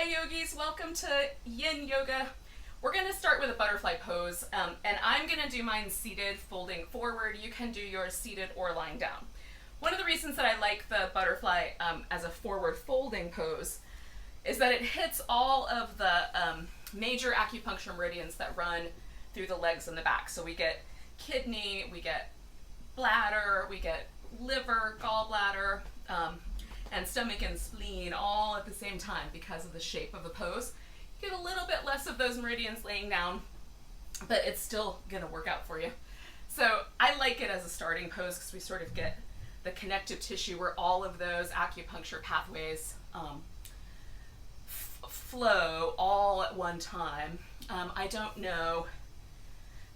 yogis, welcome to Yin Yoga. We're going to start with a butterfly pose, and I'm going to do mine seated, folding forward. You can do yours seated or lying down. One of the reasons that I like the butterfly as a forward folding pose is that it hits all of the major acupuncture meridians that run through the legs and the back. So we get kidney, we get bladder, we get liver, gallbladder, and stomach and spleen all at the same time because of the shape of the pose. You get a little bit less of those meridians laying down, but it's still going to work out for you. So I like it as a starting pose because we sort of get the connective tissue where all of those acupuncture pathways flow all at one time. I don't know,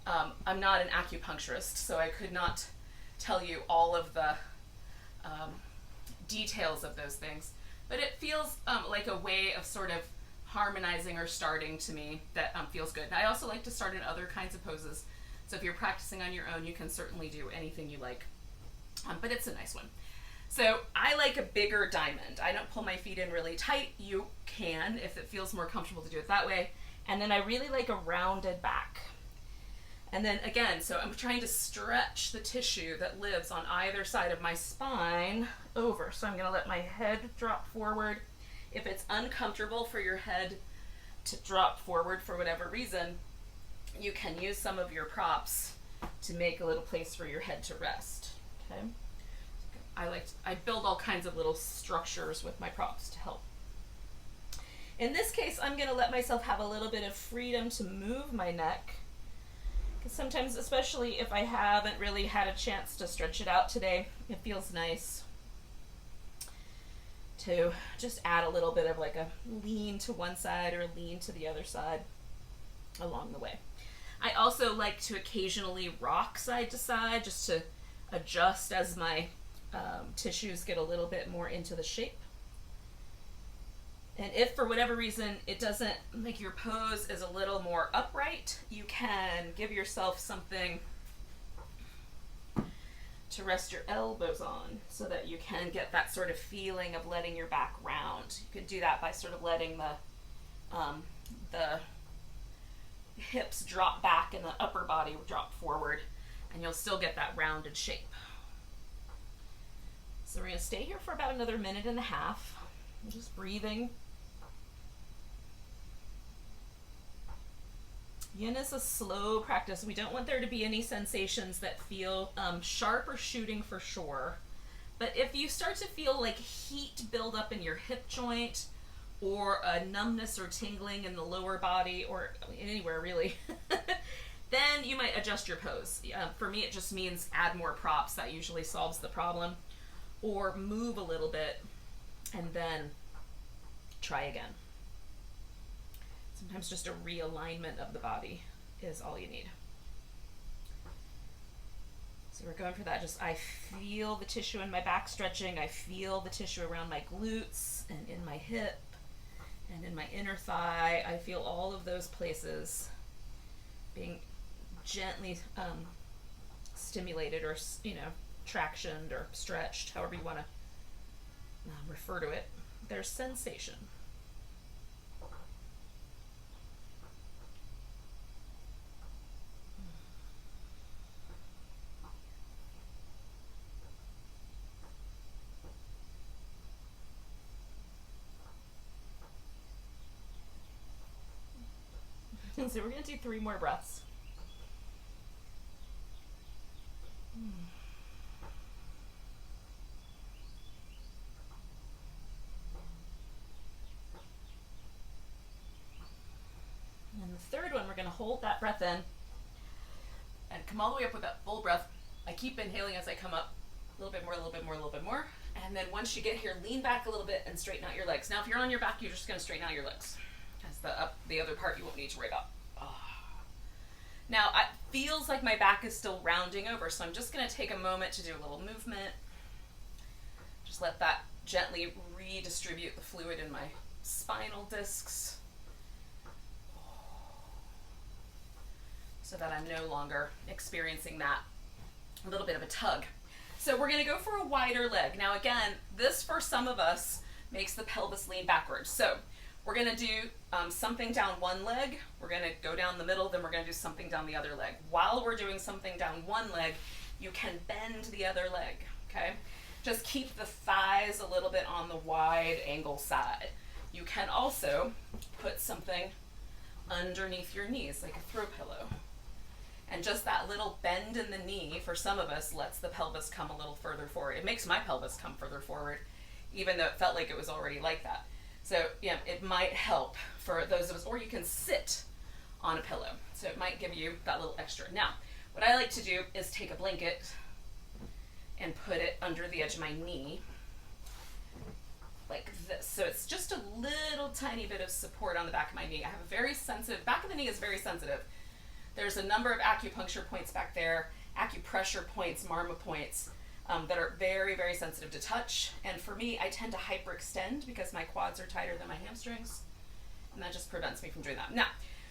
I'm not an acupuncturist, so I could not tell you all of the details of those things, but it feels like a way of sort of harmonizing or starting to me that feels good. And I also like to start in other kinds of poses, so if you're practicing on your own, you can certainly do anything you like, but it's a nice one. So I like a bigger diamond. I don't pull my feet in really tight. You can if it feels more comfortable to do it that way. And then I really like a rounded back. And then again, so I'm trying to stretch the tissue that lives on either side of my spine over. So I'm going to let my head drop forward. If it's uncomfortable for your head to drop forward for whatever reason, you can use some of your props to make a little place for your head to rest. Okay. I build all kinds of little structures with my props to help. In this case, I'm going to let myself have a little bit of freedom to move my neck. Because sometimes, especially if I haven't really had a chance to stretch it out today, it feels nice to just add a little bit of like a lean to one side or lean to the other side along the way. I also like to occasionally rock side to side just to adjust as my tissues get a little bit more into the shape. And if for whatever reason it doesn't, like your pose is a little more upright, you can give yourself something to rest your elbows on so that you can get that sort of feeling of letting your back round. You could do that by sort of letting the hips drop back and the upper body drop forward, and you'll still get that rounded shape. So we're going to stay here for about another minute and a half, just breathing. Yin is a slow practice. We don't want there to be any sensations that feel sharp or shooting for sure. But if you start to feel like heat build up in your hip joint, or a numbness or tingling in the lower body, or anywhere really, then you might adjust your pose. For me, it just means add more props. That usually solves the problem. Or move a little bit and then try again. Sometimes just a realignment of the body is all you need. So we're going for that. Just I feel the tissue in my back stretching. I feel the tissue around my glutes and in my hip and in my inner thigh. I feel all of those places being gently stimulated or, tractioned or stretched, however you want to refer to it. There's sensation. So we're going to do 3 more breaths. And the third one, we're going to hold that breath in and come all the way up with that full breath. I keep inhaling as I come up, a little bit more, a little bit more, a little bit more. And then once you get here, lean back a little bit and straighten out your legs. Now, if you're on your back, you're just going to straighten out your legs. That's the other part you won't need to worry about. Now, it feels like my back is still rounding over, so I'm just going to take a moment to do a little movement. Just let that gently redistribute the fluid in my spinal discs so that I'm no longer experiencing that little bit of a tug. So we're going to go for a wider leg. Now again, this for some of us makes the pelvis lean backwards. So We're going to do something down one leg. We're going to go down the middle, then we're going to do something down the other leg. While we're doing something down one leg, you can bend the other leg, okay? Just keep the thighs a little bit on the wide angle side. You can also put something underneath your knees, like a throw pillow. And just that little bend in the knee, for some of us, lets the pelvis come a little further forward. It makes my pelvis come further forward, even though it felt like it was already like that. So yeah, it might help for those of us, or you can sit on a pillow. So it might give you that little extra. Now, what I like to do is take a blanket and put it under the edge of my knee, like this. So it's just a little tiny bit of support on the back of my knee. I have a very sensitive, back of the knee is very sensitive. There's a number of acupuncture points back there, acupressure points, marma points, that are very, very sensitive to touch. And for me, I tend to hyperextend because my quads are tighter than my hamstrings. And that just prevents me from doing that. Now,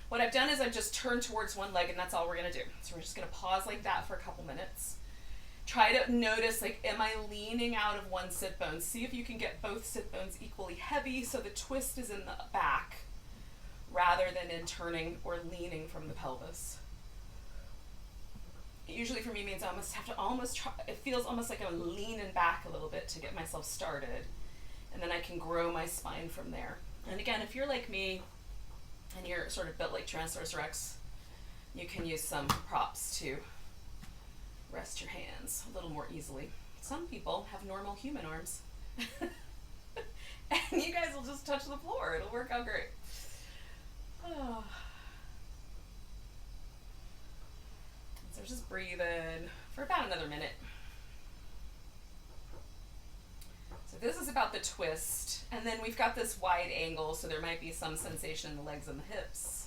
what I've done is I've just turned towards one leg, and that's all we're going to do. So we're just going to pause like that for a couple minutes. Try to notice, like, am I leaning out of one sit bone? See if you can get both sit bones equally heavy so the twist is in the back rather than in turning or leaning from the pelvis. It usually for me means I almost have to try, it feels almost like I'm leaning back a little bit to get myself started, and then I can grow my spine from there. And again, if you're like me and you're sort of built like Tyrannosaurus Rex, you can use some props to rest your hands a little more easily. Some people have normal human arms. And you guys will just touch the floor. It'll work out great. Oh. So just breathe in for about another minute. So this is about the twist. And then we've got this wide angle, so there might be some sensation in the legs and the hips.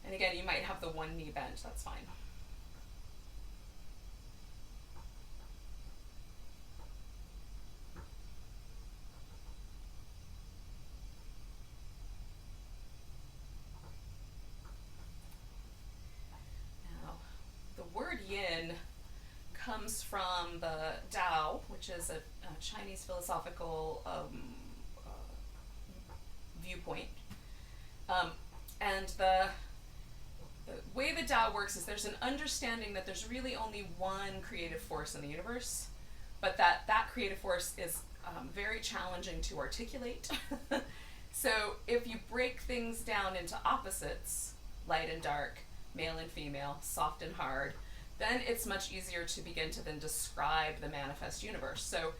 And again, you might have the one knee bent. That's fine. Yin comes from the Tao, which is a Chinese philosophical viewpoint. And the way the Tao works is there's an understanding that there's really only one creative force in the universe, but that creative force is very challenging to articulate. So if you break things down into opposites, light and dark, male and female, soft and hard, then it's much easier to begin to then describe the manifest universe. So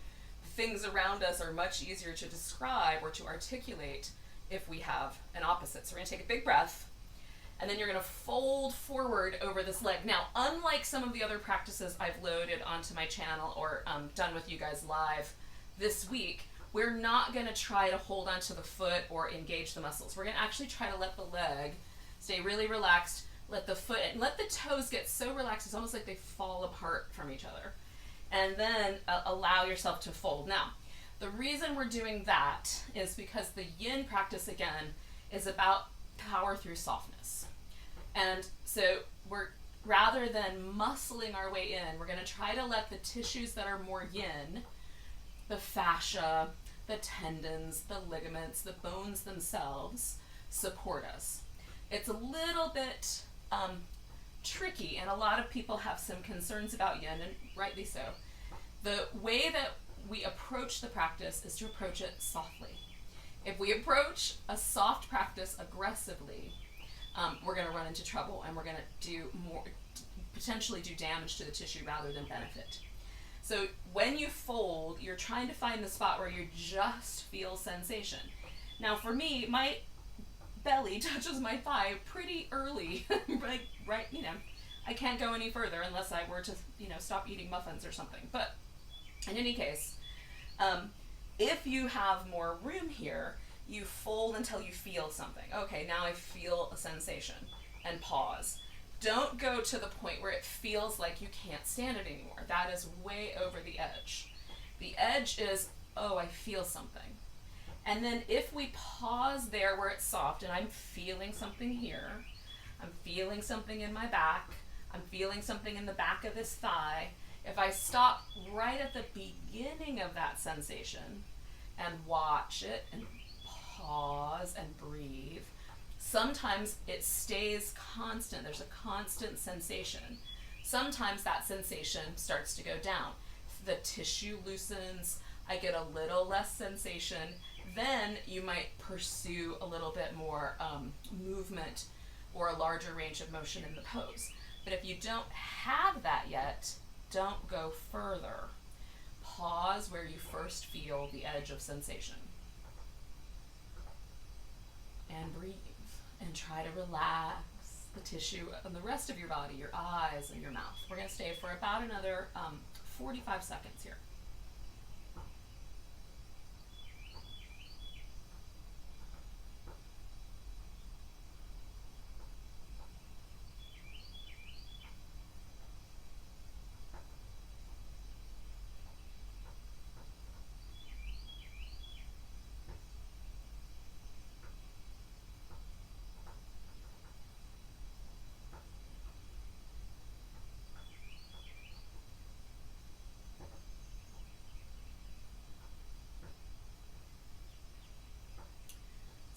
things around us are much easier to describe or to articulate if we have an opposite. So we're going to take a big breath, and then you're going to fold forward over this leg. Now, unlike some of the other practices I've loaded onto my channel or done with you guys live this week, we're not going to try to hold onto the foot or engage the muscles. We're going to actually try to let the leg stay really relaxed. Let the foot and let the toes get so relaxed it's almost like they fall apart from each other. And then allow yourself to fold. Now, the reason we're doing that is because the yin practice, again, is about power through softness. And so we're, rather than muscling our way in, we're going to try to let the tissues that are more yin, the fascia, the tendons, the ligaments, the bones themselves, support us. It's a little bit tricky, and a lot of people have some concerns about yin, and rightly so. The way that we approach the practice is to approach it softly. If we approach a soft practice aggressively, we're going to run into trouble, and we're going to do more, potentially do damage to the tissue rather than benefit. So when you fold, you're trying to find the spot where you just feel sensation. Now for me, my belly touches my thigh pretty early, right, you know, I can't go any further unless I were to, you know, stop eating muffins or something. But in any case, if you have more room here, you fold until you feel something. Okay, now I feel a sensation, and pause. Don't go to the point where it feels like you can't stand it anymore. That is way over the edge. The edge is, oh, I feel something. And then if we pause there where it's soft, and I'm feeling something here, I'm feeling something in my back, I'm feeling something in the back of this thigh, if I stop right at the beginning of that sensation and watch it and pause and breathe. Sometimes it stays constant. There's a constant sensation. Sometimes that sensation starts to go down. The tissue loosens. I get a little less sensation. Then you might pursue a little bit more movement or a larger range of motion in the pose. But if you don't have that yet, don't go further. Pause where you first feel the edge of sensation. And breathe. And try to relax the tissue and the rest of your body, your eyes and your mouth. We're going to stay for about another 45 seconds here.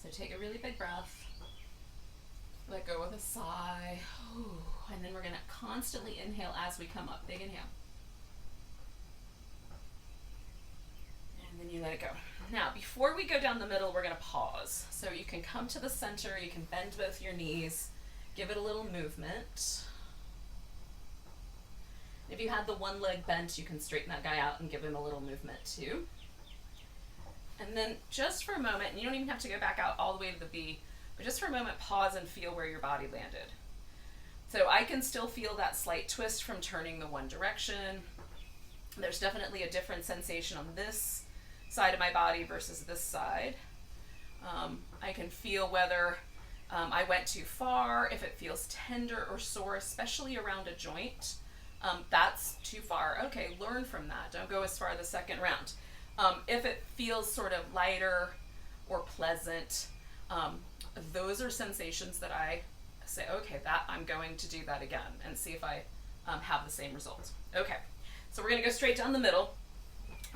So take a really big breath, let go with a sigh, and then we're going to constantly inhale as we come up. Big inhale. And then you let it go. Now, before we go down the middle, we're going to pause. So you can come to the center, you can bend both your knees, give it a little movement. If you had the one leg bent, you can straighten that guy out and give him a little movement too. And then just for a moment, and you don't even have to go back out all the way to the V, but just for a moment, pause and feel where your body landed. So I can still feel that slight twist from turning the one direction. There's definitely a different sensation on this side of my body versus this side. I can feel whether I went too far, if it feels tender or sore, especially around a joint. That's too far. Okay, learn from that. Don't go as far the second round. If it feels sort of lighter or pleasant, those are sensations that I say, okay, that I'm going to do that again and see if I have the same result. Okay, so we're going to go straight down the middle.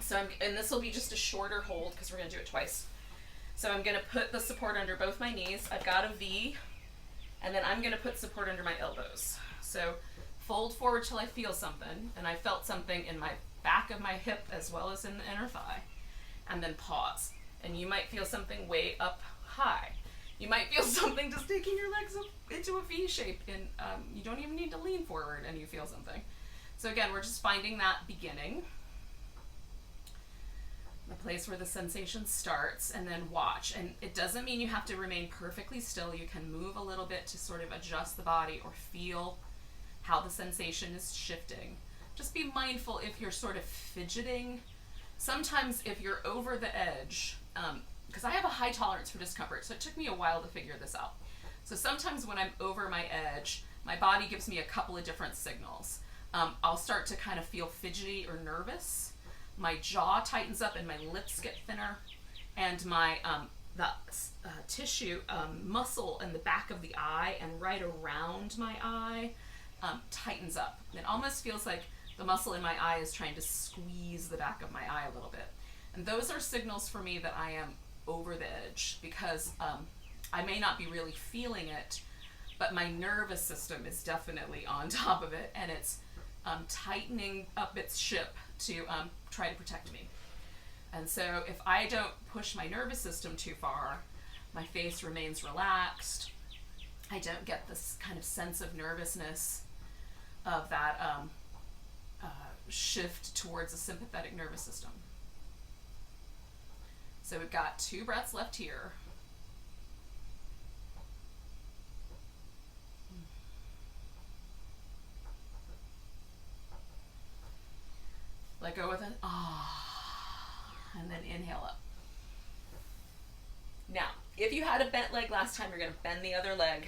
So and this will be just a shorter hold because we're going to do it twice. So I'm going to put the support under both my knees. I've got a V, and then I'm going to put support under my elbows. So fold forward till I feel something, and I felt something in my back of my hip as well as in the inner thigh, and then pause. And you might feel something way up high. You might feel something just taking your legs up into a V shape, and you don't even need to lean forward and you feel something. So again, we're just finding that beginning, the place where the sensation starts, and then watch. And it doesn't mean you have to remain perfectly still. You can move a little bit to sort of adjust the body or feel how the sensation is shifting. Just be mindful if you're sort of fidgeting. Sometimes if you're over the edge, because I have a high tolerance for discomfort, so it took me a while to figure this out. So sometimes when I'm over my edge, my body gives me a couple of different signals. I'll start to kind of feel fidgety or nervous. My jaw tightens up and my lips get thinner, and my tissue, muscle in the back of the eye and right around my eye tightens up. It almost feels like the muscle in my eye is trying to squeeze the back of my eye a little bit. And those are signals for me that I am over the edge, because I may not be really feeling it, but my nervous system is definitely on top of it, and it's tightening up its ship to try to protect me. And so if I don't push my nervous system too far, my face remains relaxed. I don't get this kind of sense of nervousness of that shift towards a sympathetic nervous system. So we've got 2 breaths left here. Let go with an ah, and then inhale up. Now, if you had a bent leg last time, you're going to bend the other leg,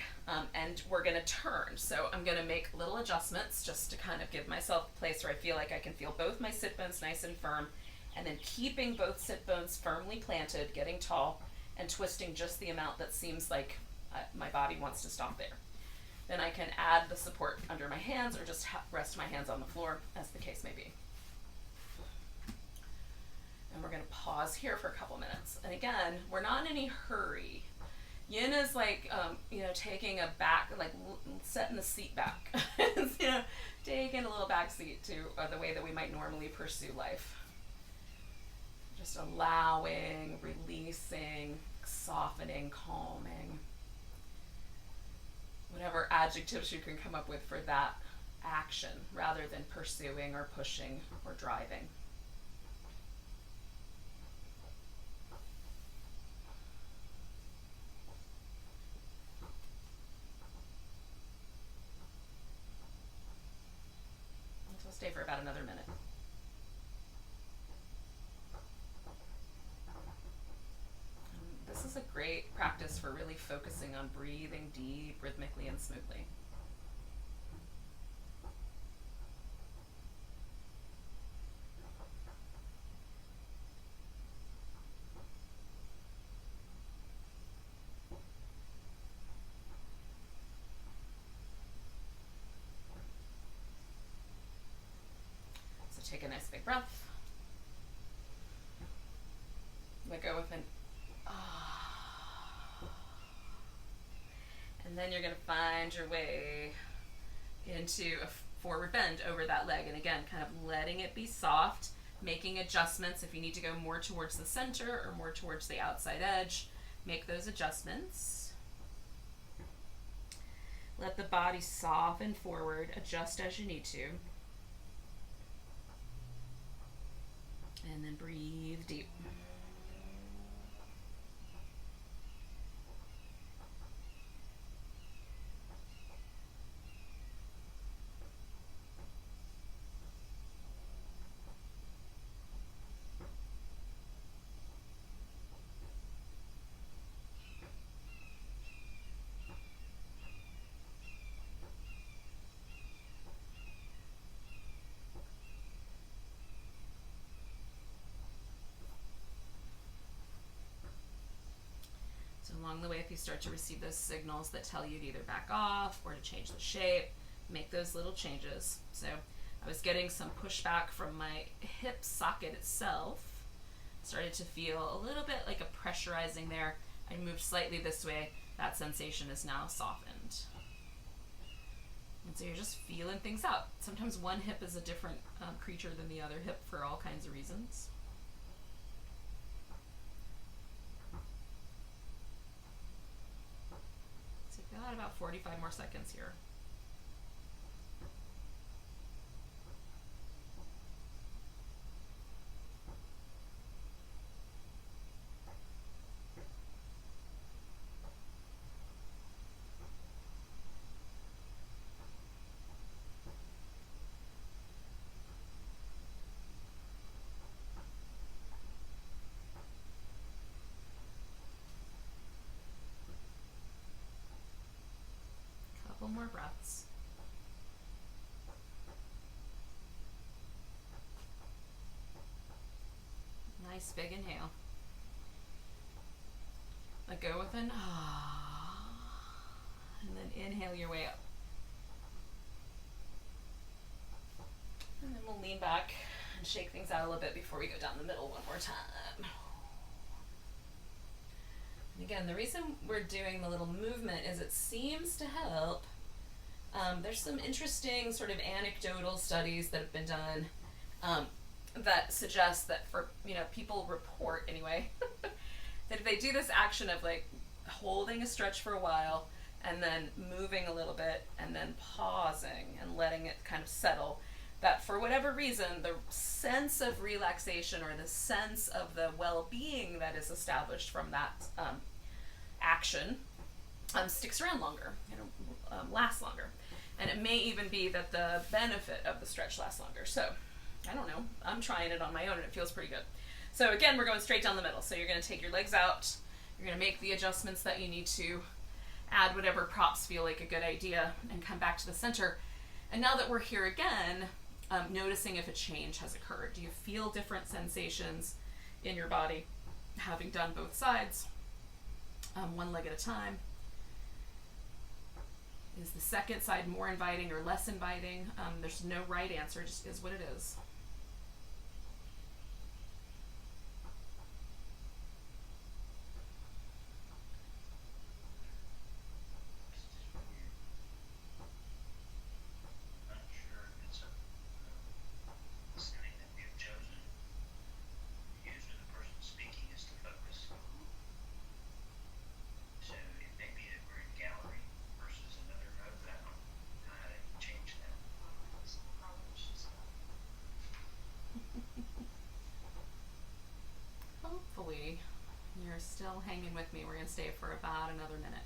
and we're going to turn. So I'm going to make little adjustments just to kind of give myself a place where I feel like I can feel both my sit bones nice and firm, and then keeping both sit bones firmly planted, getting tall, and twisting just the amount that seems like my body wants to stop there. Then I can add the support under my hands or just rest my hands on the floor, as the case may be. And we're going to pause here for a couple minutes. And again, we're not in any hurry. Yin is like, taking a back, like setting the seat back. Taking a little back seat to the way that we might normally pursue life. Just allowing, releasing, softening, calming. Whatever adjectives you can come up with for that action, rather than pursuing or pushing or driving. Stay for about another minute. This is a great practice for really focusing on breathing deep, rhythmically, and smoothly. Take a nice big breath. Let go with an ah. And then you're going to find your way into a forward bend over that leg. And again, kind of letting it be soft, making adjustments. If you need to go more towards the center or more towards the outside edge, make those adjustments. Let the body soften forward, adjust as you need to. And then breathe deep. Along the way, if you start to receive those signals that tell you to either back off or to change the shape, make those little changes. So I was getting some pushback from my hip socket itself. Started to feel a little bit like a pressurizing there. I moved slightly this way. That sensation is now softened. And so you're just feeling things out. Sometimes one hip is a different creature than the other hip for all kinds of reasons. Got about 45 more seconds here. Couple more breaths. Nice big inhale. Let go with an ah, and then inhale your way up. And then we'll lean back and shake things out a little bit before we go down the middle one more time. And again, the reason we're doing the little movement is it seems to help. There's some interesting sort of anecdotal studies that have been done that suggest that for, people report anyway, that if they do this action of like holding a stretch for a while and then moving a little bit and then pausing and letting it kind of settle, that for whatever reason, the sense of relaxation or the sense of the well-being that is established from that action sticks around longer, lasts longer. And it may even be that the benefit of the stretch lasts longer. So, I don't know. I'm trying it on my own and it feels pretty good. So again, we're going straight down the middle. So you're going to take your legs out. You're going to make the adjustments that you need to, add whatever props feel like a good idea, and come back to the center. And now that we're here again, noticing if a change has occurred. Do you feel different sensations in your body, having done both sides, one leg at a time? Is the second side more inviting or less inviting? There's no right answer, just is what it is. Still hanging with me. We're going to stay for about another minute.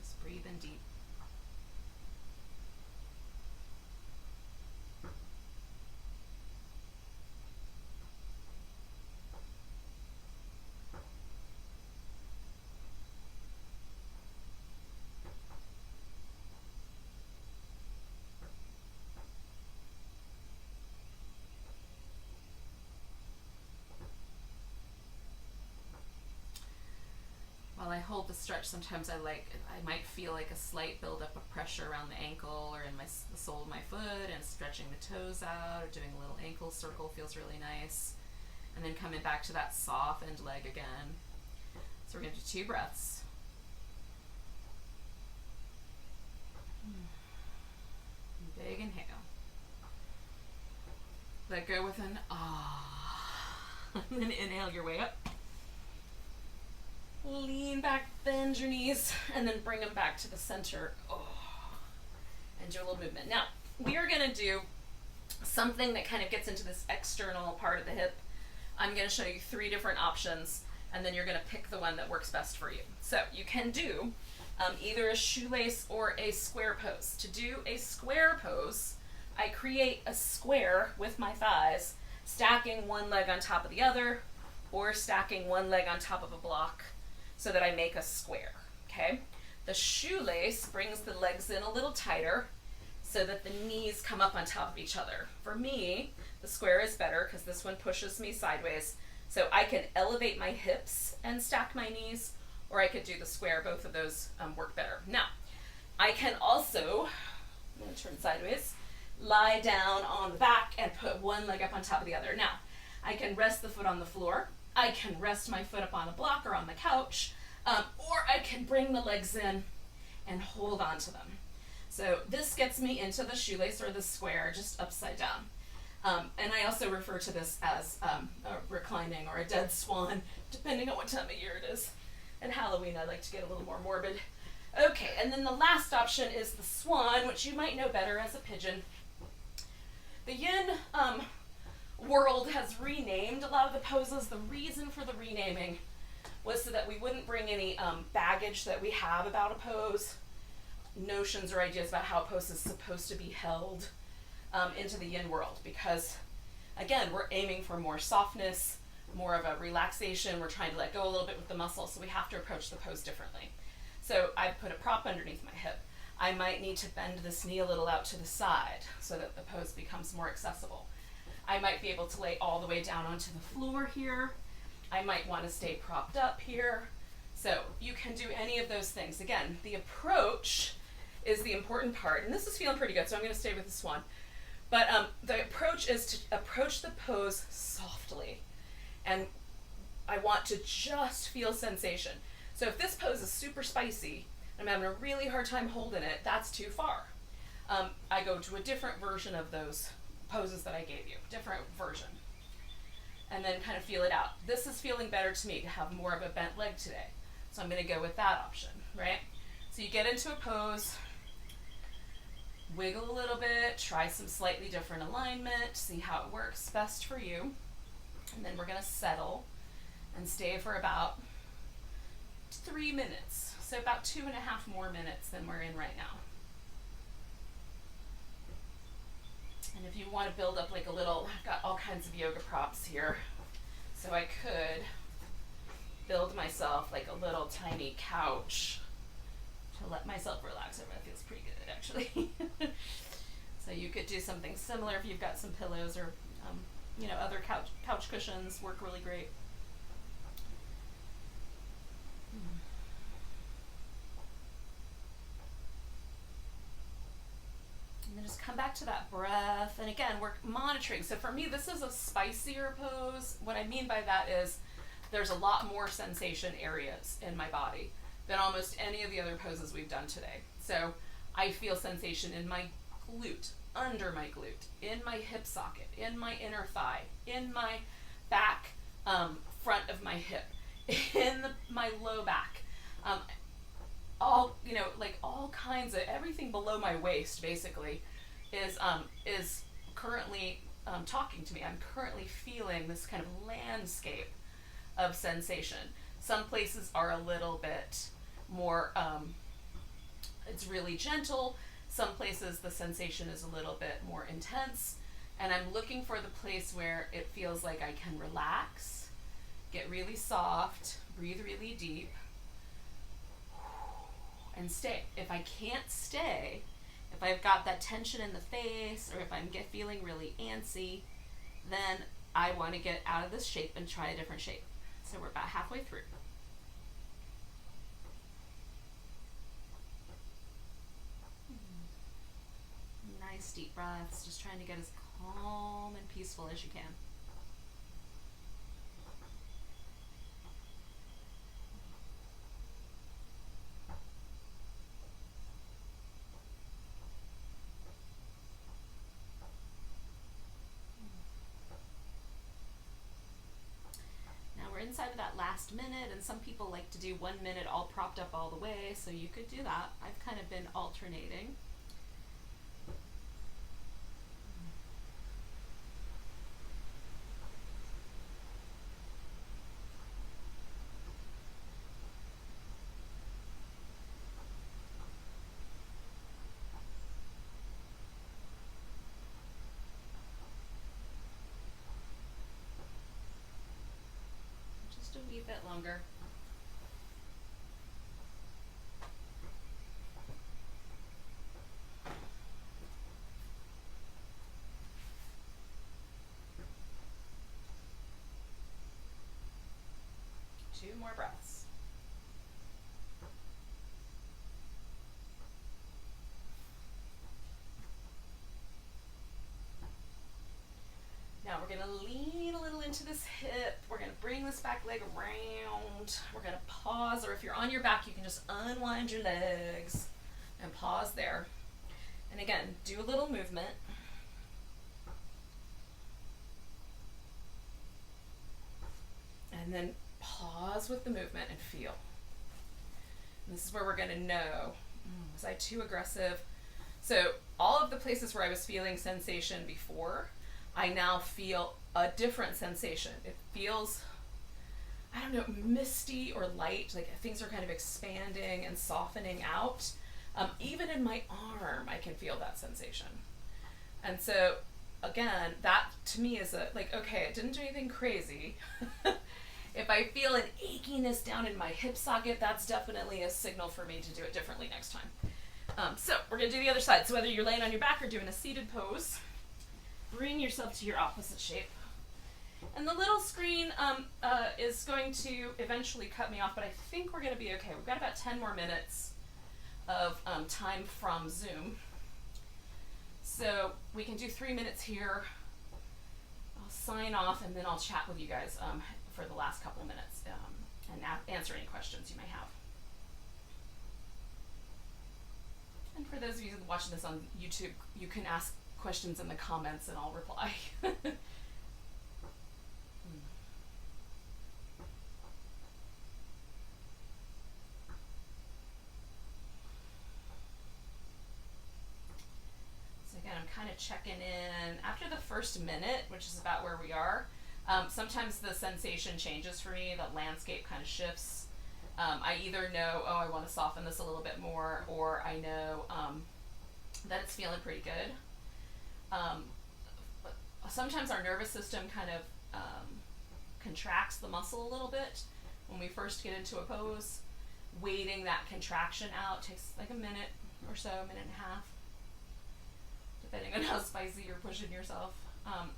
Just breathe in deep. While I hold the stretch, sometimes I might feel like a slight buildup of pressure around the ankle or in the sole of my foot, and stretching the toes out or doing a little ankle circle feels really nice. And then coming back to that softened leg again. So we're going to do 2 breaths. Big inhale. Let go with an ah. And then inhale your way up. Lean back, bend your knees, and then bring them back to the center. Oh. And do a little movement. Now, we are going to do something that kind of gets into this external part of the hip. I'm going to show you 3 different options, and then you're going to pick the one that works best for you. So you can do either a shoelace or a square pose. To do a square pose, I create a square with my thighs, stacking one leg on top of the other, or stacking one leg on top of a block, so that I make a square, okay? The shoelace brings the legs in a little tighter so that the knees come up on top of each other. For me, the square is better because this one pushes me sideways, so I can elevate my hips and stack my knees, or I could do the square. Both of those work better. Now, I can also, I'm gonna turn sideways, lie down on the back and put one leg up on top of the other. Now, I can rest the foot on the floor, I can rest my foot up on a block or on the couch, or I can bring the legs in and hold on to them. So this gets me into the shoelace or the square, just upside down. And I also refer to this as a reclining or a dead swan, depending on what time of year it is. And Halloween, I like to get a little more morbid. Okay, and then the last option is the swan, which you might know better as a pigeon. The yin world has renamed a lot of the poses. The reason for the renaming was so that we wouldn't bring any baggage that we have about a pose, notions or ideas about how a pose is supposed to be held into the yin world, because again, we're aiming for more softness, more of a relaxation. We're trying to let go a little bit with the muscle, so we have to approach the pose differently. So I've put a prop underneath my hip. I might need to bend this knee a little out to the side so that the pose becomes more accessible. I might be able to lay all the way down onto the floor here. I might want to stay propped up here. So you can do any of those things. Again, the approach is the important part, and this is feeling pretty good, so I'm going to stay with this one. But the approach is to approach the pose softly, and I want to just feel sensation. So if this pose is super spicy, and I'm having a really hard time holding it, that's too far. I go to a different version of those poses that I gave you, different version, and then kind of feel it out. This is feeling better to me to have more of a bent leg today, so I'm going to go with that option, right? So you get into a pose, wiggle a little bit, try some slightly different alignment, see how it works best for you, and then we're going to settle and stay for about 3 minutes, so about 2.5 more minutes than we're in right now. And if you want to build up like a little, I've got all kinds of yoga props here, so I could build myself like a little tiny couch to let myself relax. That feels pretty good, actually. So you could do something similar if you've got some pillows or, other couch cushions work really great. And then just come back to that breath. And again, we're monitoring. So for me, this is a spicier pose. What I mean by that is there's a lot more sensation areas in my body than almost any of the other poses we've done today. So I feel sensation in my glute, under my glute, in my hip socket, in my inner thigh, in my back, front of my hip, in my low back. All kinds of everything below my waist basically is currently talking to me. I'm currently feeling this kind of landscape of sensation. Some places are a little bit more, it's really gentle. Some places the sensation is a little bit more intense. And I'm looking for the place where it feels like I can relax, get really soft, breathe really deep, and stay. If I can't stay, if I've got that tension in the face, or if I'm feeling really antsy, then I want to get out of this shape and try a different shape. So we're about halfway through. Nice deep breaths, just trying to get as calm and peaceful as you can. Inside of that last minute, and some people like to do 1 minute all propped up all the way, so you could do that. I've kind of been alternating. Just a wee bit longer. Two more breaths. Now we're going to lean a little into this hip. We're going to bring this back leg around. We're going to pause, or if you're on your back, you can just unwind your legs and pause there. And again, do a little movement. And then pause with the movement and feel. And this is where we're going to know, was I too aggressive? So all of the places where I was feeling sensation before, I now feel a different sensation. It feels, I don't know, misty or light, like things are kind of expanding and softening out. Even in my arm, I can feel that sensation. And so, again, that to me is okay, I didn't do anything crazy. If I feel an achiness down in my hip socket, that's definitely a signal for me to do it differently next time. So we're going to do the other side. So whether you're laying on your back or doing a seated pose, bring yourself to your opposite shape. And the little screen is going to eventually cut me off, but I think we're going to be okay. We've got about 10 more minutes of time from Zoom. So we can do 3 minutes here. I'll sign off, and then I'll chat with you guys for the last couple of minutes and answer any questions you may have. And for those of you watching this on YouTube, you can ask questions in the comments and I'll reply. So again, I'm kind of checking in after the first minute, which is about where we are. Sometimes the sensation changes for me, the landscape kind of shifts. I either know, oh, I want to soften this a little bit more, or I know that it's feeling pretty good. Sometimes our nervous system kind of contracts the muscle a little bit when we first get into a pose. Waiting that contraction out takes like a minute or so, a minute and a half, depending on how spicy you're pushing yourself.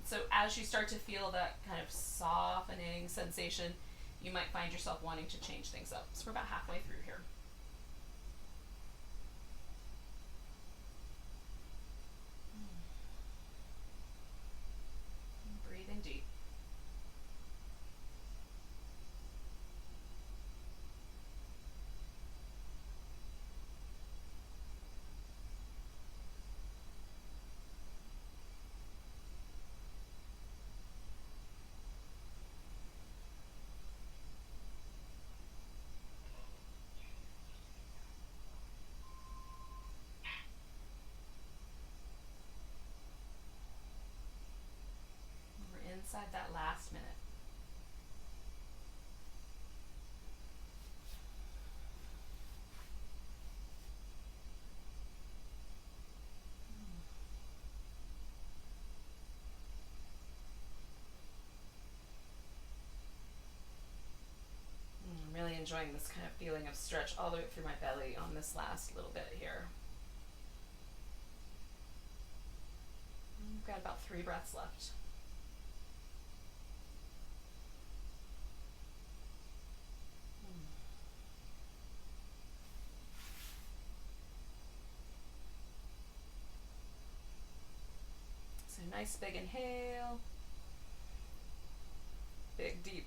So as you start to feel that kind of softening sensation, you might find yourself wanting to change things up. So we're about halfway through here. Breathing deep. inside that last minute. I'm really enjoying this kind of feeling of stretch all the way through my belly on this last little bit here. We've got about 3 breaths left. So nice big inhale. Big deep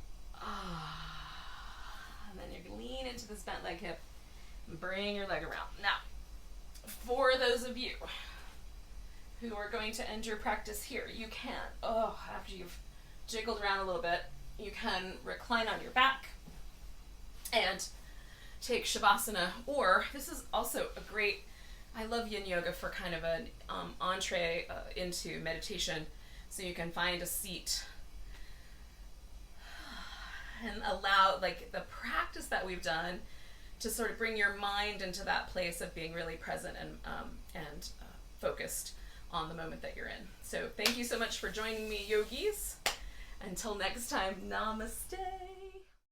and then you lean into this bent leg hip and bring your leg around. Now, for those of you who are going to end your practice here, you can, after you've jiggled around a little bit, you can recline on your back and take Shavasana, or this is also a great, I love Yin Yoga for kind of an entree into meditation, so you can find a seat and allow, like, the practice that we've done to sort of bring your mind into that place of being really present and focused on the moment that you're in. So thank you so much for joining me, yogis. Until next time, namaste.